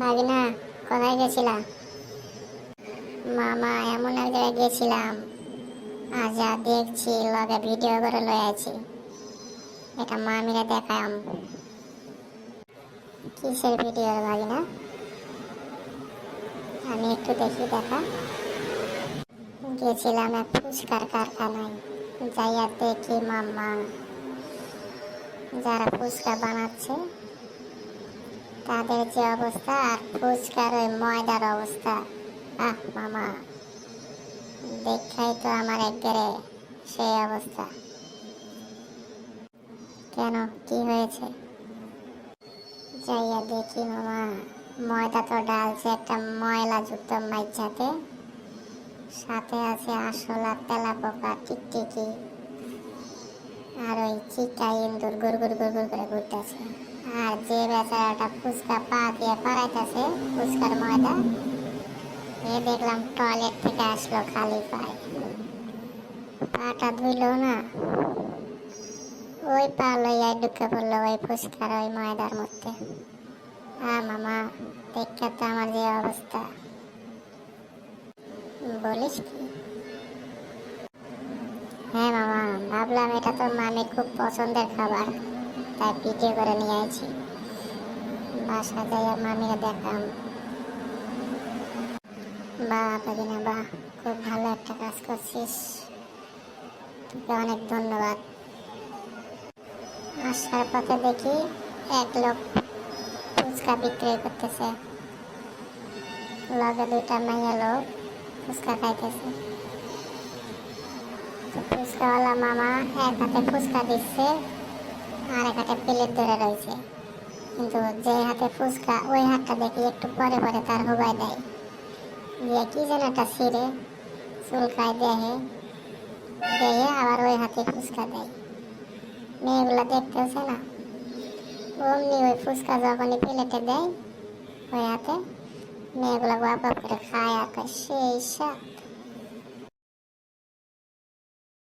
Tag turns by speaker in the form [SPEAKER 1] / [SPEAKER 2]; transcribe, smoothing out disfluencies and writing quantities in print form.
[SPEAKER 1] ভাগিনা, কোথায় গেছিলা? মামা, এমন এক জায়গায় গেছিলাম। আজ যা দেখছি লগে ভিডিও করে লয়ে আছি। এটা মামিরে দেখাম। কিসের ভিডিও রে ভাগিনা? আমি একটু দেখি, দেখা। গেছিলাম এক ফুচকার কারখানায়। যাইয়া দেখি মাম্মা, যারা ফুচকা বানাচ্ছে তাদের যে অবস্থা, আর ফুচকার ওই ময়দার অবস্থা, আহ মামা, দেখাই তো আমার একবারে সেই অবস্থা। কেন, কি হয়েছে? যাইয়া দেখি মামা, ময়দা তো ডালছে একটা ময়লাযুক্ত মাইচাতে, সাথে আছে আরশোলা, তেলাপোকা, টিকটিকি, আর ওই চিকা ইন্দুর গুড় গুড় গুড় গুড় করে ঘুরতেছে। আর যে বেচারাটা ফুচকা পা দিয়ে পাড়াইতেছে ফুচকার ময়দা, এ দেখলাম টয়লেট থেকে আসলো খালি পায়ে। পাটা ধুইলো না, ওই পা লইয়া ঢুকে পড়লো ওই ফুচকার ওই ময়দার মধ্যে। মামা, দেখা তো আমার যে অবস্থা। বলিস কি? হ্যাঁ মামা, ভাবলাম এটা তো মামির খুব পছন্দের খাবার, তাই ভিডিও করে নিয়ে আইছি। বাসা যাইয়া মামিকে দেখাম। বাহ বাগিনা, বাহ, খুব ভালো একটা কাজ করছিস, তোকে অনেক ধন্যবাদ। আসার পথে দেখি এক লোক ফুচকা বিক্রি করতেছে, লগে দুইটা মাইয়া লোক ফুচকা খাইতেছে। ফুচকাওয়ালা মামা এক হাতে ফুচকা দিচ্ছে, আর এক হাতে প্লেট ধরে রয়েছে। কিন্তু যে হাতে ফুচকা, ওই হাতটা দেখি একটু পরে পরে তার হুবাই দেয়, দিয়ে কি যেন একটা ছিঁড়ে চুলকায় দেহে দেহে, আবার ওই হাতে ফুচকা দেয়। মেয়েগুলা দেখতেছে না, অমনি ওই ফুচকা যখনই প্লেটে দেয় ওই হাতে, মেয়েগুলা বাপ বাপ করে খায় আর সেই স্বাদ।